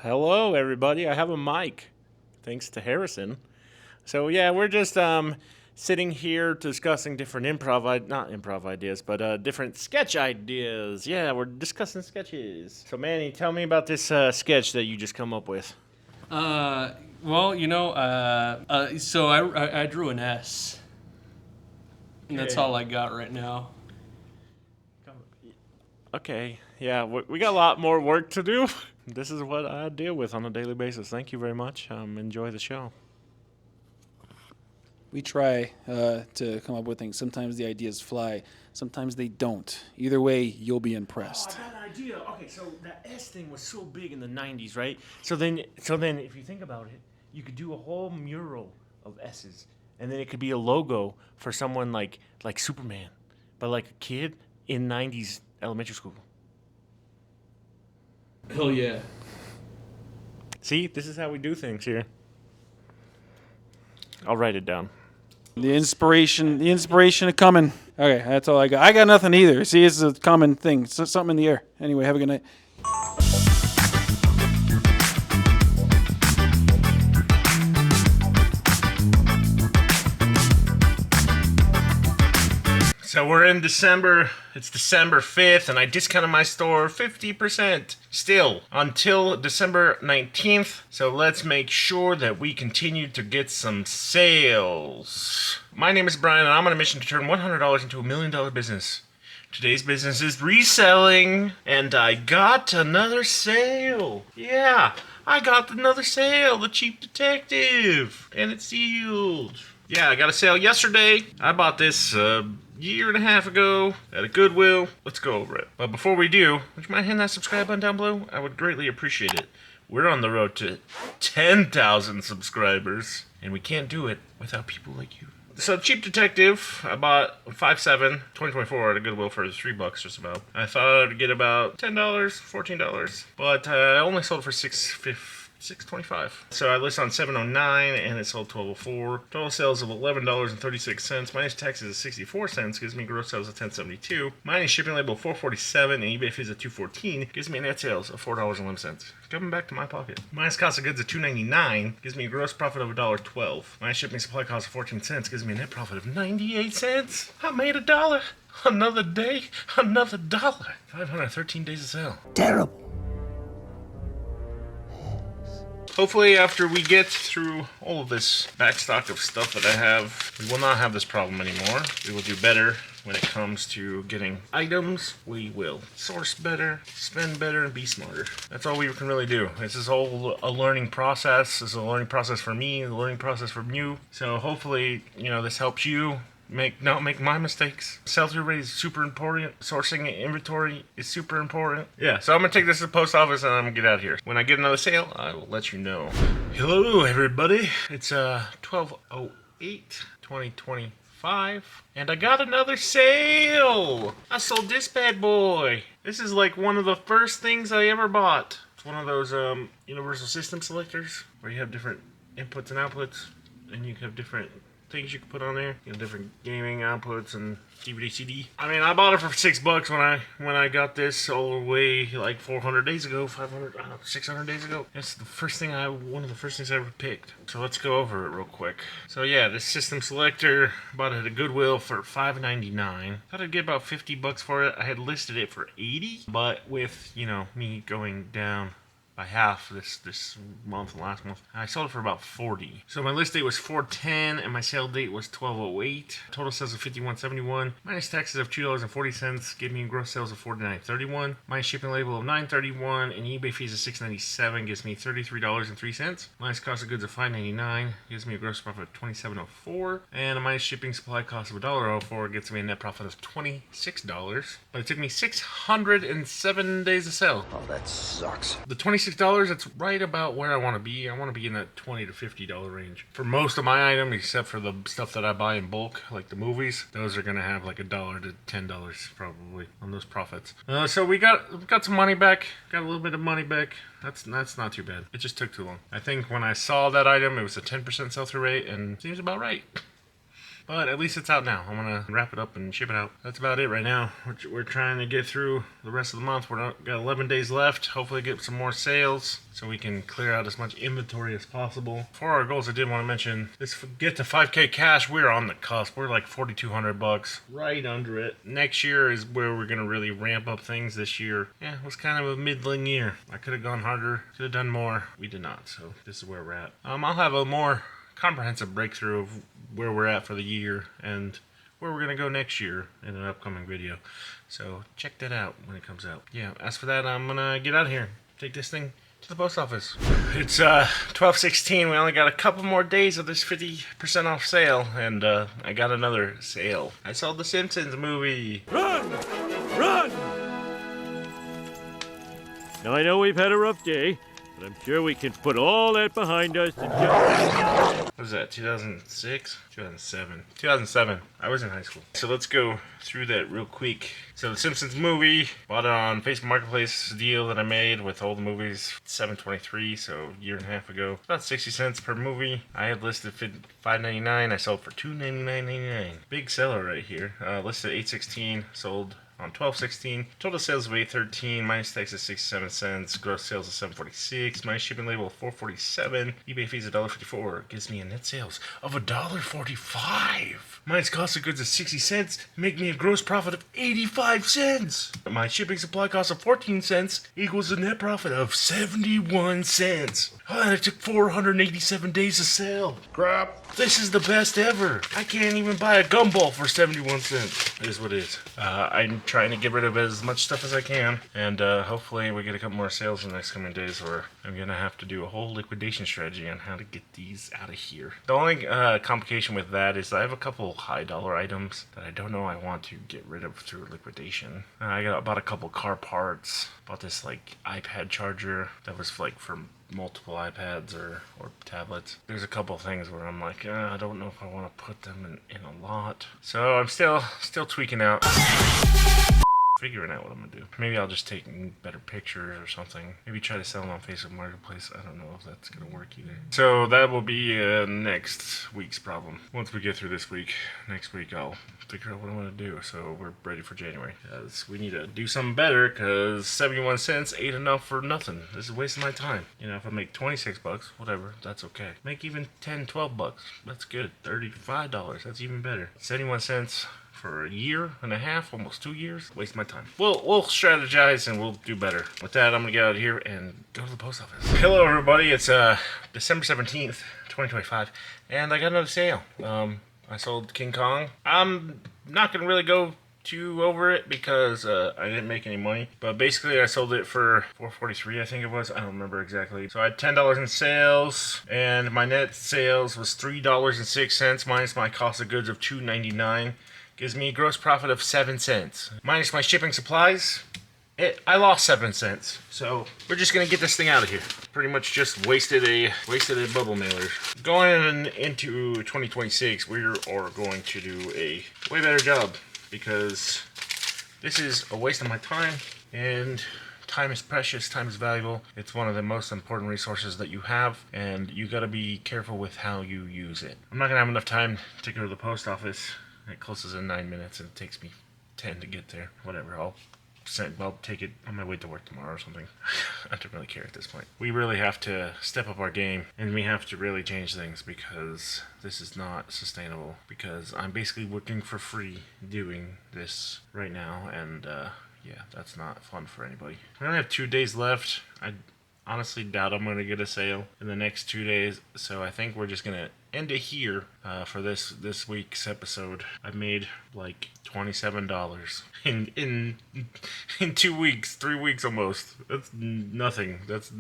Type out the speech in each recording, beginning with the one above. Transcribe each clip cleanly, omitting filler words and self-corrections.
Hello, everybody. I have a mic, thanks to Harrison. So yeah, we're just sitting here discussing different not improv ideas, but different sketch ideas. Yeah, we're discussing sketches. So Manny, tell me about this sketch that you just come up with. So I drew an S. And that's Okay. all I got right now. Okay, yeah, we got a lot more work to do. This is what I deal with on a daily basis. Thank you very much. Enjoy the show. We try to come up with things. Sometimes the ideas fly. Sometimes they don't. Either way, you'll be impressed. Oh, that idea. Okay, so that S thing was so big in the '90s, right? So then, if you think about it, you could do a whole mural of S's, and then it could be a logo for someone like Superman, but like a kid in '90s elementary school. Hell yeah. See, this is how we do things here. I'll write it down. The inspiration is coming. Okay, that's all I got. I got nothing either. See, it's a common thing. It's something in the air. Anyway, have a good night. So we're in December. It's December 5th, and I discounted my store 50% still until December 19th. So let's make sure that we continue to get some sales. My name is Brian, and I'm on a mission to turn $100 into $1 million business. Today's business is reselling, and I got another sale. Yeah, I got another sale, the Cheap Detective, and it's sealed. Yeah, I got a sale yesterday. I bought this year and a half ago at a Goodwill. Let's go over it. But before we do, would you mind hitting that subscribe button down below? I would greatly appreciate it. We're on the road to 10,000 subscribers, and we can't do it without people like you. So Cheap Detective, I bought 5.7 2024 at a Goodwill for $3 just about. I thought I'd get about $10, $14, but I only sold it for $6.25. So I listed on 709 and it sold 1204. Total sales of $11.36 minus taxes of 64 cents gives me gross sales of 1072. Minus shipping label 447 and eBay fees of 214 gives me net sales of $4.11. Coming back to my pocket. Minus cost of goods of $2.99 gives me a gross profit of $1.12. Minus shipping supply cost of 14 cents gives me a net profit of 98 cents. I made $1. Another day, another dollar. 513 days of sale. Terrible. Hopefully, after we get through all of this backstock of stuff that I have, we will not have this problem anymore. We will do better when it comes to getting items. We will source better, spend better, and be smarter. That's all we can really do. This is all a learning process. This is a learning process for me, a learning process for you. So hopefully, this helps you not make my mistakes. Sell-through rate is super important. Sourcing inventory is super important. Yeah, so I'm gonna take this to the post office and I'm gonna get out of here. When I get another sale, I will let you know. Hello, everybody. It's 12/08, 2025, and I got another sale. I sold this bad boy. This is like one of the first things I ever bought. It's one of those universal system selectors where you have different inputs and outputs, and you have different things you can put on there, different gaming outputs and DVD, CD. I mean, I bought it for $6 when I got this all the way like 400 days ago, 500, I don't know, 600 days ago. That's one of the first things I ever picked. So let's go over it real quick. So yeah, this system selector, bought it at a Goodwill for $5.99. Thought I'd get about $50 for it. I had listed it for $80, but with me going down by half this month and last month, I sold it for about $40. So my list date was 4/10 and my sale date was 12/08. Total sales of $51.71 minus taxes of $2.40 gave me gross sales of $49.31. Minus shipping label of $9.31 and eBay fees of $6.97 gives me $33.03. Minus cost of goods of $5.99 gives me a gross profit of $27.04, and a minus shipping supply cost of $1.04 gets me a net profit of $26. But it took me 607 days to sell. Oh, that sucks. The $26, that's right about where I want to be. I want to be in that $20 to $50 range. For most of my items, except for the stuff that I buy in bulk, like the movies, those are going to have like $1 to $10 probably on those profits. So we got some money back. Got a little bit of money back. That's not too bad. It just took too long. I think when I saw that item, it was a 10% sell-through rate, and seems about right. but at least it's out now. I'm gonna wrap it up and ship it out. That's about it right now. We're trying to get through the rest of the month. We're got 11 days left. Hopefully get some more sales so we can clear out as much inventory as possible. For our goals, I did want to mention this: get to 5K cash. We're on the cusp. We're like $4,200, right under it. Next year is where we're gonna really ramp up things. This year, yeah, it was kind of a middling year. I could have gone harder, could have done more. We did not, so this is where we're at. I'll have a more comprehensive breakthrough of where we're at for the year and where we're gonna go next year in an upcoming video. So check that out when it comes out. Yeah, as for that, I'm gonna get out of here. Take this thing to the post office. It's 12/16. We only got a couple more days of this 50% off sale, and I got another sale. I saw the Simpsons movie. Run! Run! Now I know we've had a rough day, but I'm sure we can put all that behind us and just... What was that, 2006? 2007. 2007. I was in high school. So let's go through that real quick. So the Simpsons movie, bought it on Facebook Marketplace deal that I made with all the movies, $7.23, so a year and a half ago. About 60 cents per movie. I had listed $5.99. I sold for $299.99. Big seller right here. Listed $8.16, sold on 12/16. Total sales of $8.13, minus tax is 67 cents. Gross sales of $7.46, minus shipping label of $4.47. eBay fees $1.54. Gives me a net sales of $1.45. Minus cost of goods of 60 cents, make me a gross profit of 85 cents. My shipping supply cost of 14 cents equals a net profit of 71 cents. And it took 487 days to sell. Crap. This is the best ever. I can't even buy a gumball for 71 cents. It is what it is. I'm trying to get rid of as much stuff as I can, and hopefully we get a couple more sales in the next coming days, or I'm gonna have to do a whole liquidation strategy on how to get these out of here. The only complication with that is I have a couple high dollar items that I don't know I want to get rid of through liquidation. I bought a couple car parts, bought this like iPad charger that was like for multiple iPads or tablets. There's a couple things where I'm like, I don't know if I want to put them in a lot. So I'm still tweaking out, figuring out what I'm gonna do. Maybe I'll just take better pictures or something. Maybe try to sell them on Facebook Marketplace. I don't know if that's gonna work either. So that will be next week's problem. Once we get through this week, next week I'll figure out what I'm gonna do. So we're ready for January. Because we need to do something better, because 71 cents ain't enough for nothing. This is wasting my time. You know, if I make 26 bucks, whatever, that's okay. Make even 10, 12 bucks. That's good. $35, that's even better. 71 cents for a year and a half, almost 2 years. Waste my time. We'll strategize and we'll do better. With that, I'm gonna get out of here and go to the post office. Hello everybody, it's December 17th, 2025, and I got another sale. I sold King Kong. I'm not gonna really go too over it because I didn't make any money, but basically I sold it for $4.43, I think it was. I don't remember exactly. So I had $10 in sales, and my net sales was $3.06 minus my cost of goods of $2.99. Gives me a gross profit of 7 cents. Minus my shipping supplies, I lost 7 cents. So we're just gonna get this thing out of here. Pretty much just wasted a bubble mailer. Going into 2026, we are going to do a way better job, because this is a waste of my time, and time is precious, time is valuable. It's one of the most important resources that you have, and you gotta be careful with how you use it. I'm not gonna have enough time to go to the post office. It closes in 9 minutes and it takes me 10 to get there. Whatever, I'll take it on my way to work tomorrow or something. I don't really care at this point. We really have to step up our game, and we have to really change things, because this is not sustainable. Because I'm basically working for free doing this right now, and yeah, that's not fun for anybody. We only have 2 days left. I honestly doubt I'm going to get a sale in the next 2 days, so I think we're just going to end it here for this week's episode. I made like $27 in 2 weeks, 3 weeks almost. That's nothing. That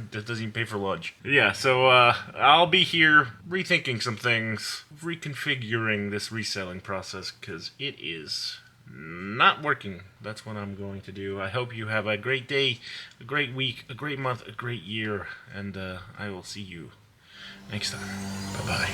doesn't even pay for lunch. Yeah, so I'll be here rethinking some things, reconfiguring this reselling process, because it is not working. That's what I'm going to do. I hope you have a great day, a great week, a great month, a great year, and I will see you next time. Bye-bye.